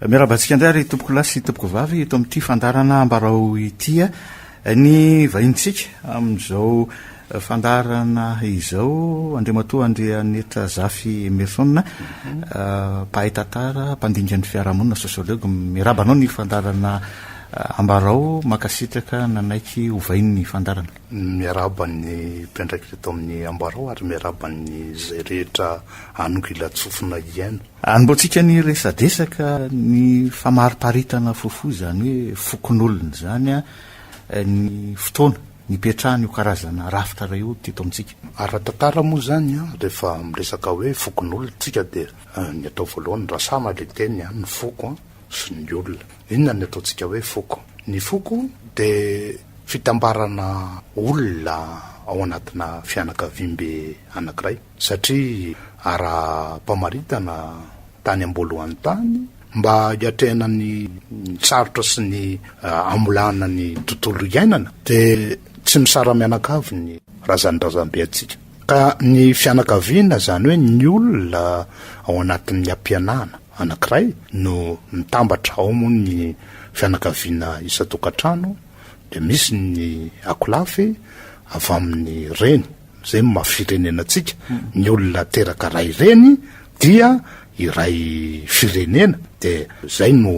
Miarabantsika indray ary tompoko lahy sy tompoko vavy eto amin'ity fandarana ambarao itya ny vahintsika amin'izao fandarana izao andriamatoa Andrianeta Zafy Emerson mpahay tantara mpandinga ny fiarahamonina sosiologue mirabanao ny fandarana ambarao makasitraka nanaiky hovain'ny fandarana miaraban'ny mpiandraikitra eto amin'ny ambarao ary miaraban'ny zay rehetra anongo ilatsofina iaina anomboantsika ny resadesaka ny famariparitana fofo zany hoe fokon'olona zany ny fotoana ny petrahany io karazana rafitra ray io tito amintsika ara-tantara moa zany rehefa miresaka hoe fokon'olona tsika dia ny atao voalohany rasana le teny ny foko sy ny olona inona ny ataontsika hoe foko ny foko dia fitambarana olona ao anatina fianakaviam-be anankiray satria ara-pamaritana tany ambolohan'ny tany mba hiatrehana ny sarotra sy ny amolana ny tontolo iainana dia tsy misara-mianakavy ny razanydrazambe atsika ka ny fianakaviana zany hoe ny olona ao anatin'ny ampianahana anankiray no mitambatra ao moa ny fianakaviana isa-tokantrano dia misy ny akolafy avy amin'ny reny zay mafirenena atsika ny olona teraka ray reny dia iray firenena dia zay no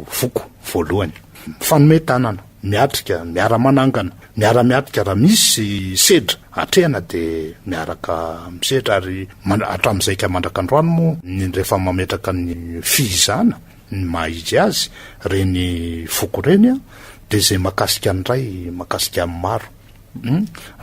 foko voalohany fanome tanana miatrika miara-manangana miara-miatrika raha misy sedra atrehana dia miaraka misedra ary hatramin'izay ka mandrakandroany moa ny rehefa mametraka ny fihizana ny mahizy azy reny foko reny dia zay makasika an'ray makasika amin'ny maro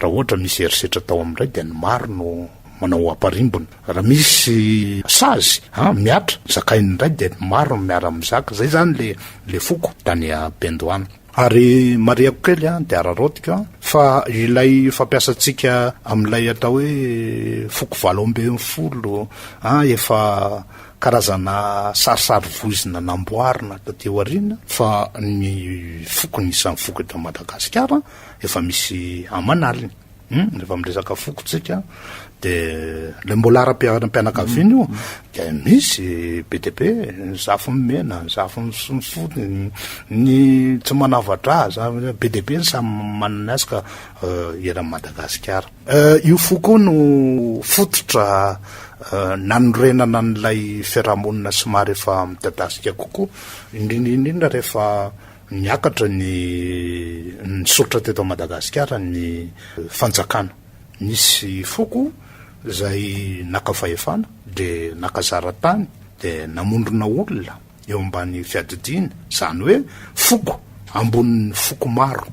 raha ohatra misy herisetra tao amin'ray dia ny maro no manao aparimbona raha misy sazy miatra zakainy ray dia ny maro miara-mizaka zay zany le foko tany abendoana ary mariako kely dia ararotika fa ilay fampiasantsika amin'ilay atao hoe foko valo ambin'ny folo efa karazana sarisary voizina namboarina taty aoriana fa ny foko ny isan'ny foko eto Madagasikara efa misy amanaliny rehefa miresaka foko tsika dia le mbola ara-pianakaviana io dia misy BTP zafy mimena zafy misonofony ny tsy manavatra zany BDP ny samy manana azy ka eran'ny Madagasikara io foko no fototra nanorenana n'ilay fiarahamonina somary efa midadasika kokoa indrindra rehefa niakatra ny sotra teto Madagasikara ny fanjakana nisy foko zay nakafahefana dia nakazara-tany dia namondrona olona eo ambany fiadidiana zany hoe foko ambonin'ny foko maro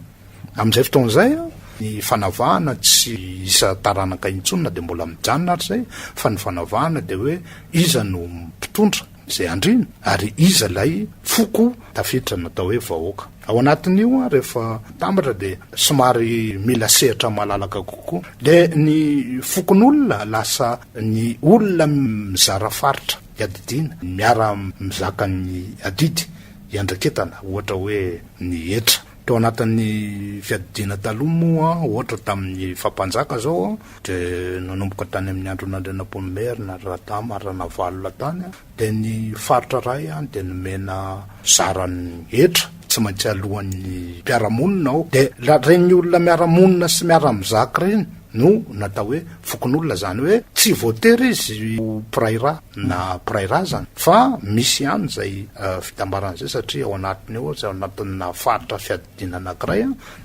amin'izay fotoan'izay ny fanavahana tsy isa taranaka intsonina dia mbola mijanona ary zay fa ny fanavahana dia hoe iza no mpitondra zay andrina ary iza lay foko tafiditra natao hoe vahoaka ao anatin'io rehefa tambatra dia somary mila sehatra malalaka kokoa dia ny fokon'olona lasa ny olona mizara faritra iadidiana miara mizaka ny adidy iandraketana ohatra hoe ny etra tao anatin'ny fiadidiana taloha moa ohatra tamin'ny fampanjaka zao dia nanomboka tany amin'ny andron'Andrianampoinimerina Radama Ranavalo tany dia ny faritra ray dia nomena zarany etra tsy maintsy alohan'ny mpiaramonina ao dia reny olona miaramonina sy miara-mizaka reny no natao hoe fokon'olona zany hoe tsy voatery izy praira na praira zany fa misy ihany zay fitambaran'izay satria ao anatiny eo zay ao anatina faritra fiadidiana anankiray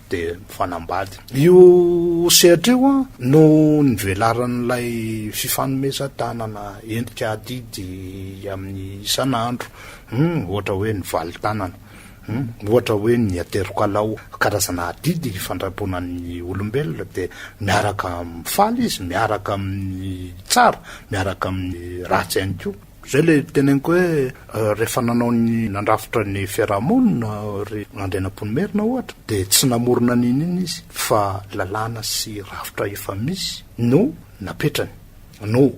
dia fanambady io sehatra io no nivelaran'ilay fifanomezan-tanana endrika adidy amin'ny isan'andro ohatra hoe ny vali-tanana ohatra hoe ny aterokalao karazana adidy fandraponan'ny olombelona dia miaraka mifaly izy miaraka amin'ny tsara miaraka amin'ny ratsy ihany koa zay le teneniko hoe rehefa nanao ny nandrafitra ny fiarahamonina Andrianampoinimerina ohatra dia tsy namorona n'iny izy fa lalàna sy rafitra efa misy no napetrany no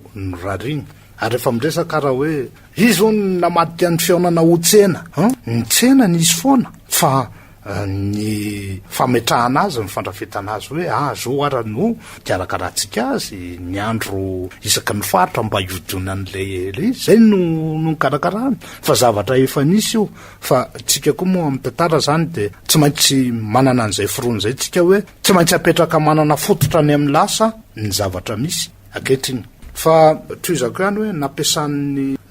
rariny ary rehefa miresaka raha hoe izy o namaty an'ny fiaonana ho tsena ny tsena nisy foana fa ny fametrahana azy ny fandrafetana azy hoe zao ara no diarakarahantsika azy ny andro isaky ny faritra mba iodonan'lay le zay no nikarakarahany fa zavatra efa nisy io fa tsika koa moa amin'ny tantara zany de tsy maintsy manana an'izay firoany zay tsika hoe tsy maintsy apetraka manana fototra any amin'ny lasa ny zavatra misy akehitriny fa toizako ihany hoe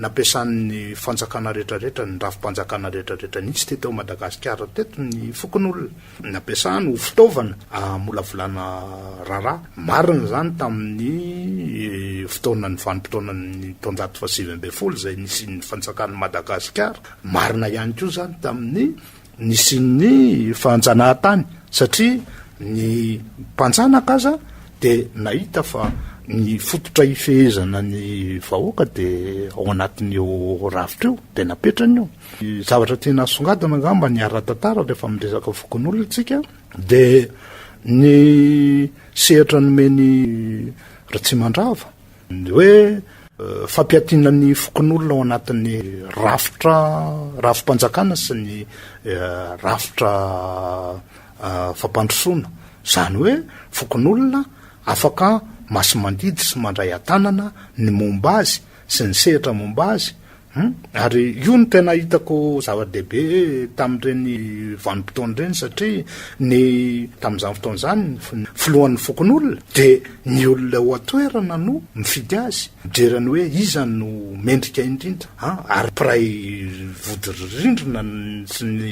nampiasan'ny fanjakana rehetrarehetra ny rafim-panjakana rehetrarehetra nisy teto Madagasikara teto ny fokon'olona nampiasany ho fitaovana molavolana raharaha marina zany tamin'ny fotoanany vanim-potoanany taonjato fa 7 zay nisy ny fanjakana Madagasikara marina ihany koa zany tamin'ny nisy ny fanjanahantany satria ny mpanjanaka aza de nahita fa ny fototra ifehezana ny vahoaka de ao anatin'io rafitra io de napetrany io zavatra tena songadina ngamba ny ara-tantara rehefa miresaka fokon'olona tsika de ny sehatra nomeny Ratsimandrava hoe fampiatinan'ny fokon'olona ao anatin'ny rafim-panjakana sy ny rafitra fampandrosoana zany hoe fokon'olona afaka masy mandidy sy mandray atanana ny momba azy sy ny sehatra momba azy ary io no tena hitako zava-dehibe tamin'ireny vanim-potoana ireny satria ny tamin'izany fotoana zany filohan'ny fokon'olona de ny olona ho atoerana no mifidy azy mijerany hoe iza no mendrika indrindra ary piray vodirindrina sy ny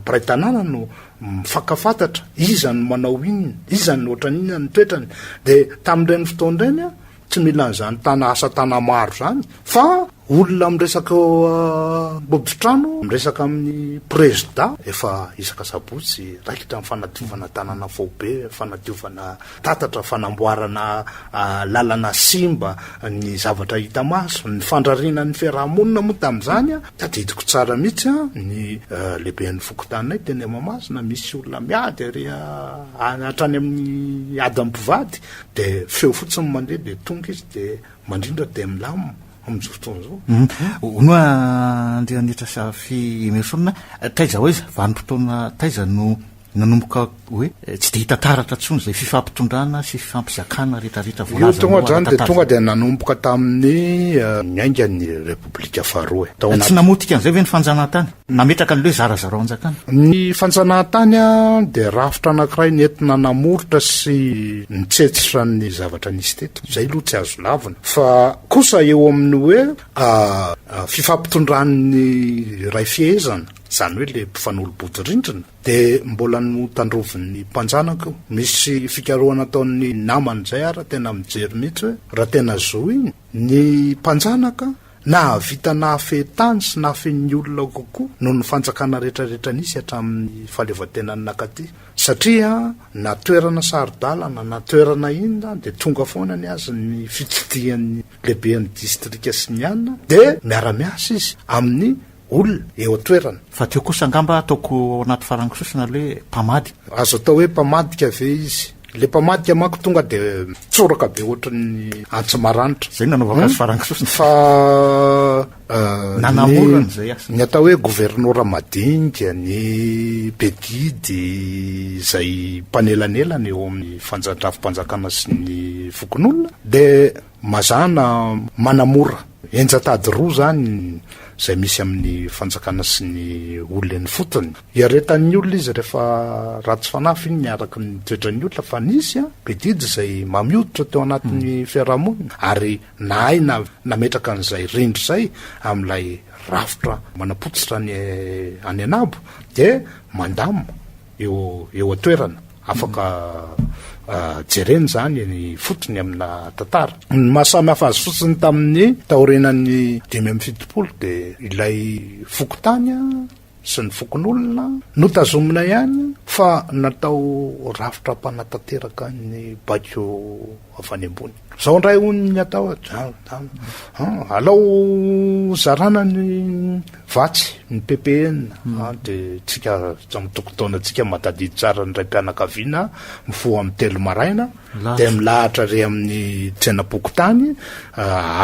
piray tanàna no mifakafantatra iza no manao inona iza no ohatran'inona ny toetrany de tamin'ireny fotoana ireny tsy mila n'izany tana asa tana maro zany fa olona miresaka boditrano miresaka amin'ny président efa isaka sabotsy raikitra amin'ny fanadiovana tanàna fobe fanadiovana tatatra fanamboarana lalana simba ny zavatra hita maso ny fandrariana ny fiarahamonina moa tamin'izany tadidiko tsara mihitsy ny lehiben'ny fokotanay teny Mahamasina misy olona miady ary hatrany amin'ny ady ampivady de feo fotsiny mandeha de tonga izy de mandrindra de milamo amin'izao fotoan'izao no andrianitra safy mesona taiza hoe vanim-potoana taiza no nanomboka hoe tsy de hita taratra tsony zay fifampitondrana sy fifampizakana rehetrarehetra io tonga zany de tonga de nanomboka tamin'ny miaingany Repoblika faharoa tsy namotika an'izay ve ny fanjanahantany nametraka an'le zarazara ao anjakana ny fanjanahantany de rafitra anankiray nentina namoritra sy nitsetsitra ny zavatra nisy teto zay aloha tsy azo lavina fa kosa eo amin'ny hoe fifampitondran'ny ray fihezana zany hoe le mpifanolo-bodirindrina de mbola no tandrovin'ny mpanjanaka io misy fikarohana ataon'ny namany zay ara tena mijery mihitsy hoe raha tena zo iny ny mpanjanaka na vita na afehtany sy na afen'ny olona kokoa no ny fanjakana rehetrarehetra nisy hatramin'ny fahaleovatenany nakaty satria na toerana sarodalana na toerana inona de tonga foana ny azy ny fitsidihan'ny lehiben'ny distrika sy ny anina de miara-miasa izy amin'ny olona eo atoerana fa teo kosa angamba ataoko anaty farangisosina le mpamady azo atao hoe mpamadika ve izy le mpamadika manko tonga de tsoraka be ohatran'ny antsomaranitra zay nanaovaka azy farangisosina fa nanamorana zay asa ny atao hoe gouvernora madinika ny bedidy zay mpanelanelana eo amin'ny rafim-panjakana sy ny fokon'olona de mazana manamora enjatady roa zany zay misy amin'ny fanjakana sy ny olona ny fotony iaretan'ny olona izy rehefa ratsy fanafy iny niaraka ny toetran'ny olona fa nisy bedidy zay mamioditra teo anatin'ny fiarahamonina ary nahay nametraka an'izay rindry zay amin'ilay rafitra manapotsitra any anabo de mandamo eo atoerana afaka jereny zany ny fotony amina tantara ny mahasamy hafa azy fotsiny tamin'ny taorenan'ny 570 de ilay fokotany sy ny fokon'olona no tazomina ihany fa natao rafitra mpanatanteraka ny bakeo avy any ambony zao ndray hony atao alao zarana ny vatsy ny PPN de tsika mitokotona tsika matadidy tsara ny ray mpianakaviana mifoha amin'ny telo maraina de milahatra re amin'ny tsenapokotany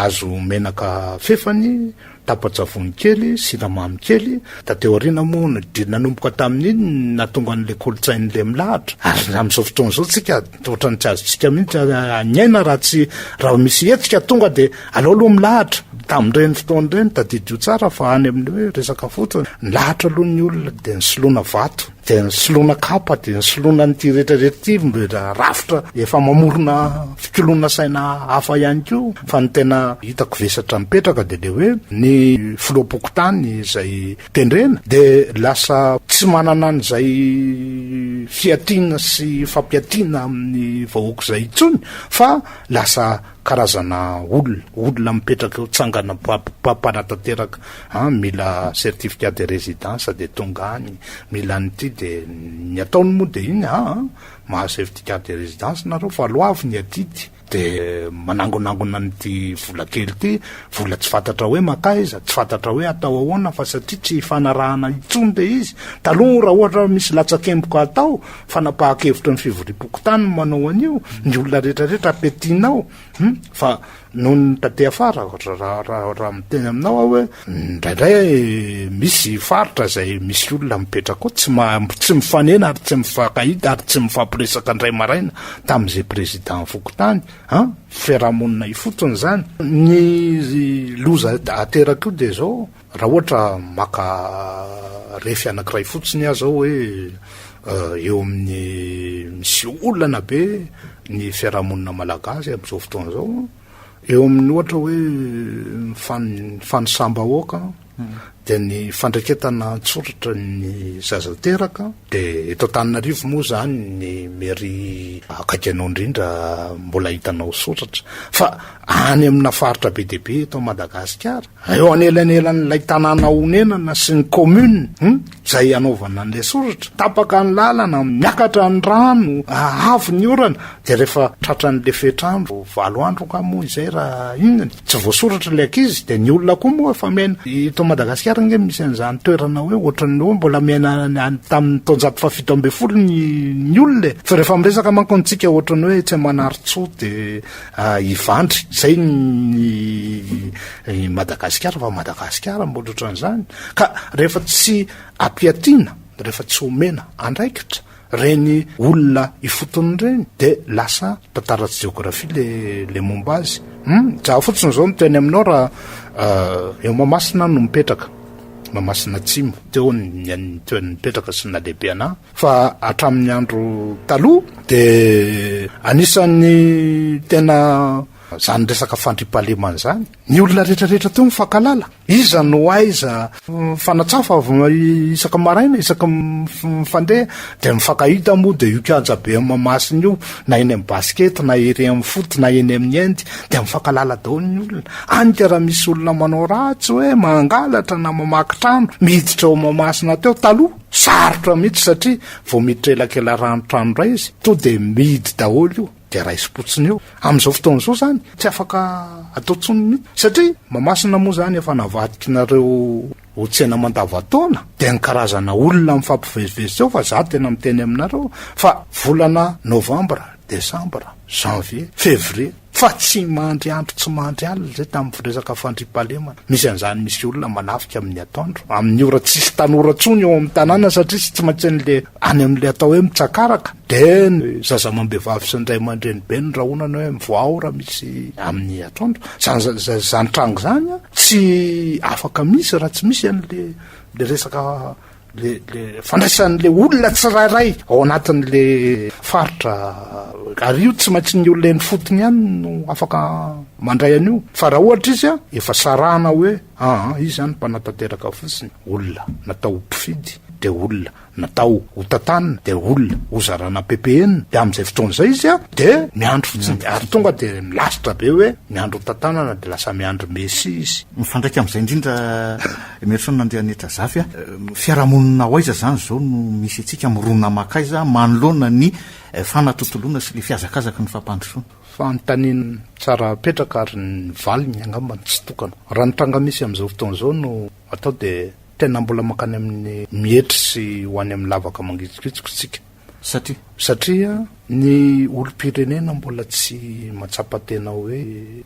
azo menaka fefany tapatsavony kely siramamy kely tateorina moa nanomboka tamin'iny natonga an'le kolotsain'le milahatra ary am'izao fotoana zao tsika ohatrany tsy azotsika mihitsy anyaina raha misy etsika tonga de alao aloha milahatra tamin'ireny fotoana ireny tadidio tsara fa any amin'ny hoe resaka fotsiny nilahatra aloha ny olona de nysoloana vato de nysoloana kapa de nysoloana nyty rehetrarehetraty mbola rafitra efa mamorona fikoloana saina hafa ihany ko fa ny tena hitako vesatra mipetraka de le hoe ny filoam-pokotany zay tendrena de lasa tsy manana an'izay fiatiana sy fampiatiana amin'ny vahoaka zay itsony fa lasa karazana olona mipetraka eo tsangana mpampanatateraka mila certificat de résidence de tonga any mila nyty de ny ataony moa de iny maha certificat de résidence nareo fa loavy ny adidy de manangonangona nyty vola kely ty vola tsy fantatra hoe makaiza tsy fantatra hoe atao ahoana fa satria tsy fanarahana itsony de izy taloha raha ohatra misy latsakemboka atao fanapahakevitra ny fivoriam-pokotany manao an'io ny olona rehetrarehetra apetinao fa noho ny tate afara raha miteny aminao aho hoe ndraindray misy faritra zay misy olona mipetraka ao tsy mifanena ary tsy mifakahita ary tsy mifampiresaka ndray maraina tamin'izay président fokotany fiarahamonina ifotsiny zany ny loza ateraka io de zao raha ohatra maka refy anankiray fotsiny aho zao hoe eo amin'ny misy olana be ny fiarahamonina malagasy am'izao fotoana zao eo amin'ny ohatra hoe fanosamba oaka de ny fandraiketana tsoratra ny zazateraka de eto Antananarivo moa zany ny mairie akaiky anao indrindra mbola hitanao soratra fa any amina faritra be de be eto Madagasikara eo anelanelan'ilay tanàna onenana sy ny commune zay anaovana an'ilay soratra tapaka ny lalana miakatra ny rano avy ny orana de rehefa tratra n'le fetrandro 7 andro ka moa izay raha inona tsy voasoratra le akizy de ny olona koa moa efa mena eto Madagasikara nge misy an'izany toerana hoe ohatrany hoe mbola mena tamin'ny taonjato fafito ambe folo ny olona fa rehefa miresaka manko ntsika ohatrany hoe tsy manaritso de ivandry zay ny Madagasikara fa Madagasikara mbola ohatran'izany ka rehefa tsy ampiatiana rehefa tsy homena andraikitra reny olona ifotony reny de lasa tantaratsy geografia le momba azy za fotsiny zao miteny aminao raha eo Mahamasina no mipetraka Mahamasina Atsimo teo ny toerany mipetraka sy nalehibe ana fa hatramin'ny andro taloha de anisan'ny tena zany resaka fandripahalemana zany ny olona rehetrarehetra teo mifankalala iza no aiza fanatsafa isaka maraina isaka mifandeha de mifankahita moa de io kanja be amin'ny Mahamasina io na eny amin'ny basket na ery amin'ny foot na eny amin'ny endy de mifankalala daholo ny olona anika raha misy olona manao ratsy hoe mangalatra na mamaky trano miditra ao Mahamasina teo taloha sarotra mihitsy satria vao miditra elakela ranotrano ray izy to de midy daholo io de raha isy-potsiny eo am'izao fotoana zao zany tsy afaka atao tsony mihitsy satria Mahamasina moa zany efa navadikinareo ho tsena mandavataona de ny karazana olona mifampivezivezy eo fa za tena miteny aminareo fa volana novambra desambra janvier février fa tsy mandry andro tsy mandry alina zay tamin'ny firesaka fandripahalemana misy an'izany misy olona manafika amin'ny atoandro amin'ny ora tsisy tanoratsony eo amin'ny tanàna satria tsy maintsy n'le any amin'le atao hoe mitsakaraka de ny zazamambehivavy sy ny ray aman-dreny be ny rahonana hoe mivoaora misy amin'ny atoandro zany trango zany tsy afaka misy raha tsy misy an'le resaka le fandraisan'le olona tsirairay ao anatin'le faritra ary io tsy maintsy ny olona ny fotony ihany no afaka mandray an'io fa raha ohatra izy efa sarana hoe izy zany mpanatateraka fotsiny olona natao mpifidy de olona natao ho tatanina de olona ho zarana PPN de am'izay fotoana zay izy de miandro fotsiny ary tonga de milasitra be hoe miandro tatanana de lasa miandro mesy izy mifandraika am'izay indrindra emerson nandeha netra zafy fiarahamonina hoaiza zany zao no misy atsika mirona makaiza manoloana ny fanatotoloana sy le fiazakazaka ny fampandrosoana fa nytaniny tsara petraka ary ny valiny angambany tsy tokana raha nitranga misy am'izao fotoan'izao no atao de tena mbola makany amin'ny mietry sy ho any amin'ny lavaka mangitsikitsiko tsika satria ny olo-pirenena mbola tsy matsapa tena hoe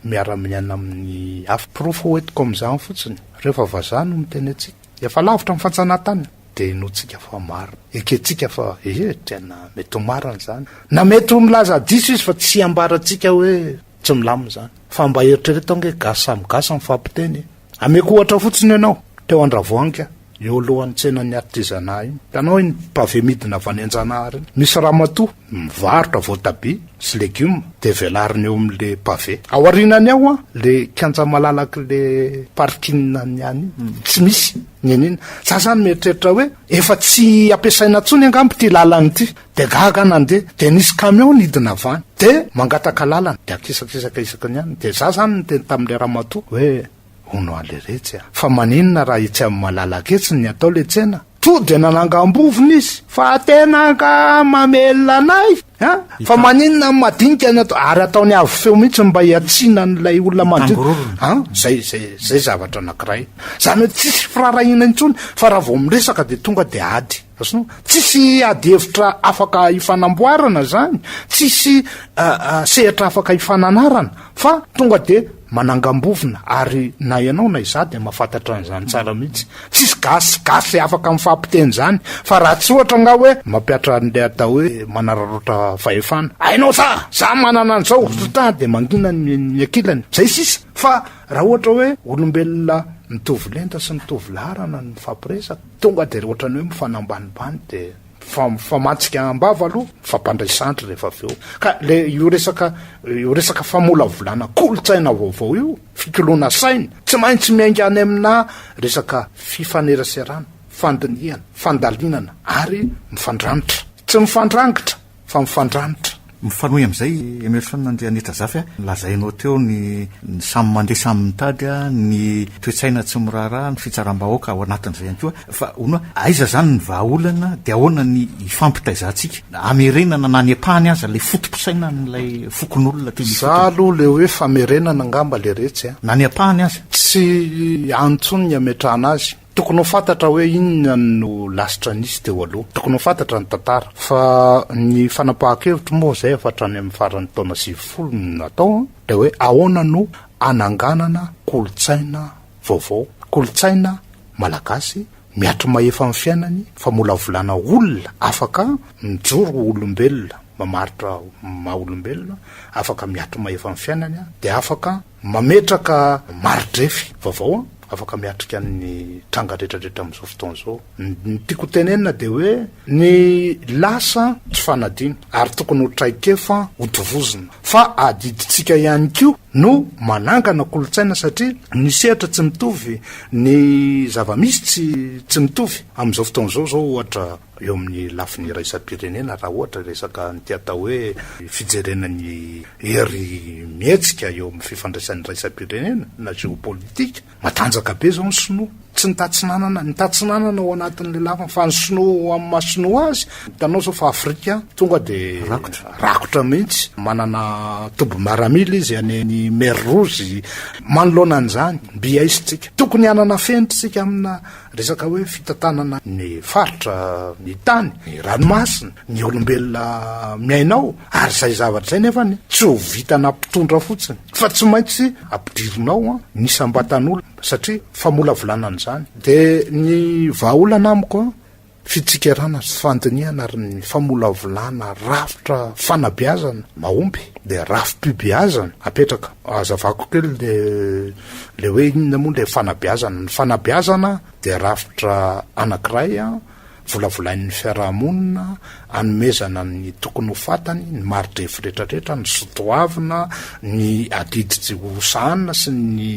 miara-miaina amin'ny hafa pirofo hoetiko am'izany fotsiny rehefa vazaha no miteny atsika efa lavitra amin'ny fanjanahantany de no tsika fa maro eketsika fa tena mety ho marana zany na mety ho milaza diso izy fa tsy ambaratsika hoe tsy milamy zany fa mba eritrereto ange gasa migasa mifampiteny ameko ohatra fotsiny ianao teo Andravoahangy eo alohan'ny tsenany artisanat iny tanao iny pave midina avy any Anjanahary misy ramatoa mivarotra voatabia sy legioma de velariny eo amin'le pave ao arinany ao le kianja malalaky le parkina niany tsy misy nyenina za zany mieritreritra hoe efa tsy ampiasaina tsony angamby ty lalany ity de gaga nandeha de nisy camion nidina avany de mangataka lalana de akisakisaka isaka niany de za zany niteny tamin'le ramatoa hoe ono aleretsy fa maninona raha itsy amin'ny malalaka etsy ny atao le tsena to de nanangambovony izy fa tena ka mamelona anay fa maninona madinika ny atao ary ataony avy feo mihitsy mba hiatsina n'lay olona manodidina zay zavatra anankiray zany hoe tsisy firarahina intsony fa raha vao miresaka de tonga de ady tsisy ady hevitra afaka hifanamboarana zany tsisy sehatra afaka hifananarana fa tonga de manangambovina ary na ianao na iza de mahafantatra an'izany tsara mihitsy tsisy gasy afaka mifampiteny zany fa raha tsy ohatra nga hoe mampiatra an'le atao hoe manararoatra fahefana ainao za manana an'izao ta de mangina ny akilany zay sisa fa raha ohatra hoe olombelona mitovy lenta sy mitovy larana ny fampiresaka tonga de ohatrany hoe mifanambanimbany de famatsika ambava aloha fampandraisandry rehefa aveo ka le io resaka famola volana kolotsaina vaovao io fikoloana saina tsy maintsy miainga any amina resaka fifaneraserana fandiniana fandalinana ary mifandranitra tsy mifandrangitra fa mifandranitra mifanohy am'izay Emerson Andrea Aneta Zafy lazainao teo ny samy mandeha samy mitady ny toetsaina tsy miraharaha ny fitsaram-bahoaka ao anatin'izay ihany koa fa ono aiza zany ny vahaolana de ahoana ny ifampitaizantsika amerenana na ny apahany aza le fotom-pisaina n'lay fokon'olona za aloha le hoe famerenana angamba le retsy na ny apahany aza tsy antsony ny ametrahana azy tokony ho fantatra hoe inona no lasitra nisy teo aloha tokony ho fantatra ny tantara fa ny fanapahan-kevitro moa zay afatrany amin'ny farany taona 90 natao de hoe ahoana no ananganana kolotsaina vaovao kolotsaina malagasy miatry mahefa amin'ny fiainany fa mola volana olona afaka mijoro olombelona mamaritra maha-olombelona afaka miatry mahefa amin'ny fiainany de afaka mametraka maridrefy vaovao afaka miatrika ny tranga rehetrarehetra am'izao fotoan'izao ny tiako tenenina de hoe ny lasa tsy fanadina ary tokony ho traikefa hotovozina fa adiditsika ihany ko no manangana kolotsaina satria ny sehatra tsy mitovy ny zava-misy tsy mitovy am'izao fotoan'izao zao ohatra eo amin'ny lafiny raisam-pirenena raha ohatra resaka ny tiatao hoe fijerenany hery mietsika eo amin'ny fifandraisan'ny raisam-pirenena na géopolitika matanjaka be zao ny sinoa tsy nitatsinanana ao anatin'le lafiny fa ny sinoa amin'ny masinoa azy hitanao zao fa Afrika tonga de rakotra mihitsy manana tobo maramila izy any mer rouge manoloana an'izany mbiaisitsika tokony hanana fentritsika amina resaka hoe fitantanana ny faritra ny tany ny ranomasina ny olombelona miainao ary zay zavatra zay nefa ny tsy ho vitana mpitondra fotsiny fa tsy maintsy ampidirinao nisambatan'olo satria famola volana an'izany de ny vahaolana amiko fitsikerana sy fandiniana ary ny famola volana rafitra fanabeazana mahomby de rafim-pibeazana apetraka azavako kely le hoe inona moa le fanabeazana ny fanabeazana de rafitra anankiray volavolain'ny fiarahamonina anomezana ny tokony ho fatany ny maridrefy rehetrarehetra ny sotoavina ny adiditsy hosahana sy ny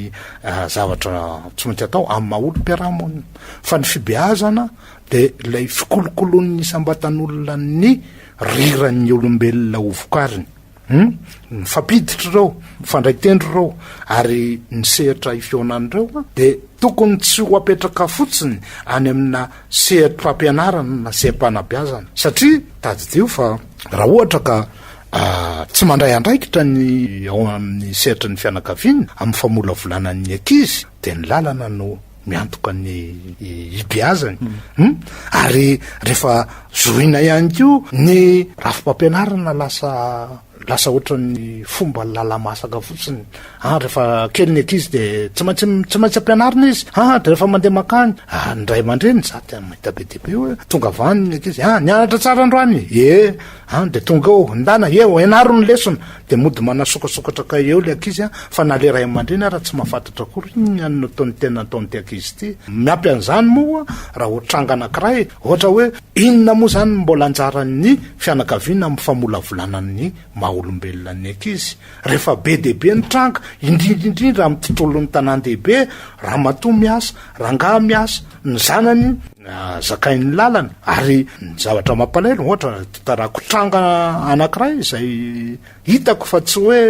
zavatra tsy maintsy atao amin'ny maolo-piarahamonina fa ny fibeazana de lay fikolokoloan'ny isambatan'olona ny riran'ny olombelona hovokariny ny fampiditra reo fandraitendro reo ary ny sehatra ifionan'ireo de tokony tsy ho apetraka fotsiny any amina sehatra fampianarana na seham-panabeazana satria tadidio fa raha ohatra ka tsy mandray andraikitra ny ao amin'ny seritry ny fianakaviana amin'ny famolavolànan'ny ankizy de ny lalana no miantoka ny ibiazany ary rehefa zoina ihany ko ny rafim-pampianarana lasa ohatran'ny fomba lalamasaka fotsiny rehefa kely ny ankizy de tsy maintsy ampianarina izy de rehefa mandeha makany ndray aman-dreny za tena mahita be dehibe hoe tonga avany ny ankizy nianatra tsara androany de tonga eo ndana eo ianaro ny lesona de mody manasokasokatra ka eo le ankizy fa na le ray aman-dreny raha tsy mahafantatra akory ny ataony tena ataony ty ankizy ty miampy an'izany moa raha otranga anankiray ohatra hoe inona moa zany mbola anjaran'ny fianakaviana amin'ny famolavolànan'ny maha-olombelona ny ankizy rehefa be dehibe ny tranga indrindraindrindra amin'ny tontolon'ny tanàn-dehibe raha matoa miasa rangaha miasa ny zanany zakain'ny lalana ary ny zavatra mampalahelo ohatra tarako tranga anankiray izay hitako fa tsy hoe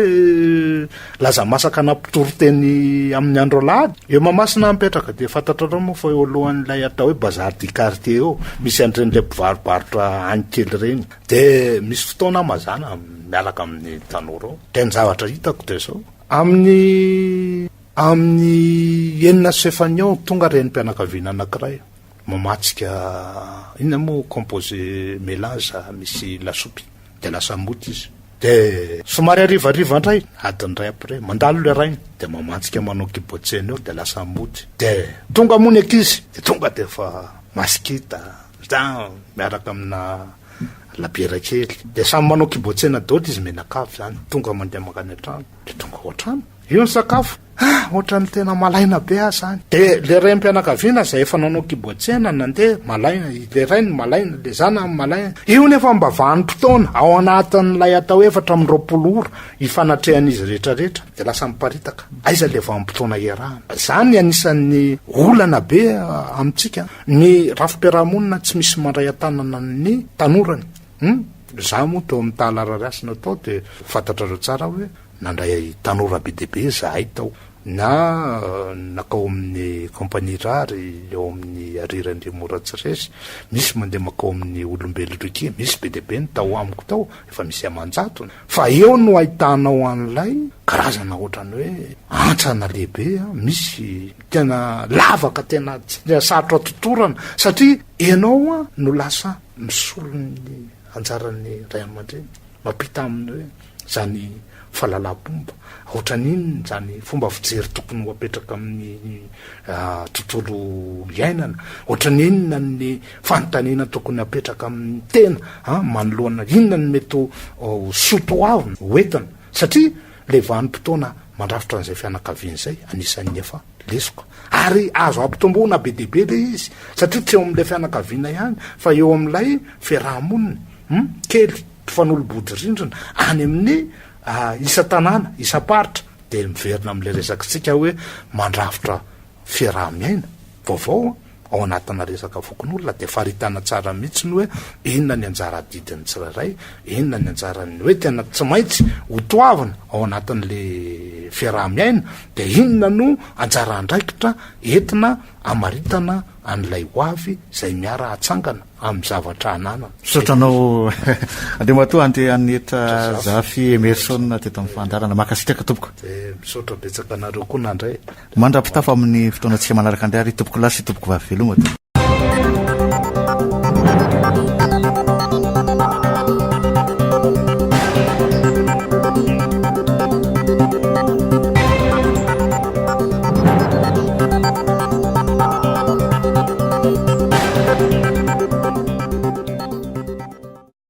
laza masaka nampitory-teny amin'ny andro alahady eo mamasina mipetraka de fantatrareo moa fa eo alohan'ilay atao hoe bazary du quartier eo misy andren'lay mpivarobarotra ankely reny de misy fotoana mazana mialaka amin'ny tanora ao de ny zavatra hitako de zao amin'ny enina sy efany ao tonga reny mpianakaviana anankiray mamatsika inona moa composé mélange misy lasopy de lasa moty izy de somary arivariva indray adiny ray après mandalo le rainy de mamatsika manao kibotsena eo de lasa moty de tonga mony ankizy de tonga de fa masikita za miaraka amina labiera kely de samy manao kibotsena dôty izy menakavy zany tonga mandeha makany an-trano de tonga oatrano io ny sakafo ohatrany tena malaina be azy zany de le ray mpianakaviana zay efa nanao kibotsena nandeha malaina le ray ny malaina le zana malaina io nefa mba vanim-potoana ao anatin'lay atao efatra amin'ny 20 ora ifanatrehan'izy rehetrarehetra de lasa miparitaka aiza le vanim-potoana iarahana zany anisan'ny olana be amintsika ny rafi-piarahamonina tsy misy mandray an-tanana ny tanorany za moa teo amin'ny tahalarary natao de fantatrareo tsara hoe nandray tanora be dehibe zahay tao na nakao amin'ny kompania rary eo amin'ny arirandre moratsiresy misy mandeha makao amin'ny olombelo riky misy be dehibe ny tao amiko tao efa misy amanjatony fa eo no ahitanao an'ilay karazana ohatrany hoe antsana lehibe misy tena lavaka tena sarotra totorana satria ianao no lasa misolony anjaran'ny ray aman-dreny mampita aminy hoe zany fahalalam-pomba ohatran'iny zany fomba fijery tokony ho apetraka amin'ny tontolo iainana ohatran'inona ny fanontaniana tokony apetraka amin'ny tena manoloana inona ny mety soto avy hoentana satria le vanim-potoana mandrafitra an'izay fianakaviana zay anisan'ny efa lesoka ary azo ampitomboana be dehibe le izy satria tsy eo amin'ilay fianakaviana ihany fa eo amin'ilay fiarahamonina kely fanolobody rindrina any amin'ny isa tanàna isa paritra de miverina am'le resakitsika hoe mandrafitra fiaraha-miaina vaovao ao anatina resaka fokon'olona de faritana tsara mihitsy ny hoe inona ny anjara didiny tsirairay inona ny anjarany hoe tena tsy maintsy hotoavina ao anatin'le fiaraha-miaina de inona no anjara andraikitra entina amaritana an'ilay hoavy zay miara atsangana amin'ny zavatra anana sotranao andematoa ande anetra zafy emerson teto amin'ny fandarana makasitraka tompoko de misaotra betsaka anareo koa nandray mandrapitafa amin'ny fotoana antsika manaraka andray ary tompoko lasy tompoko vavy veloma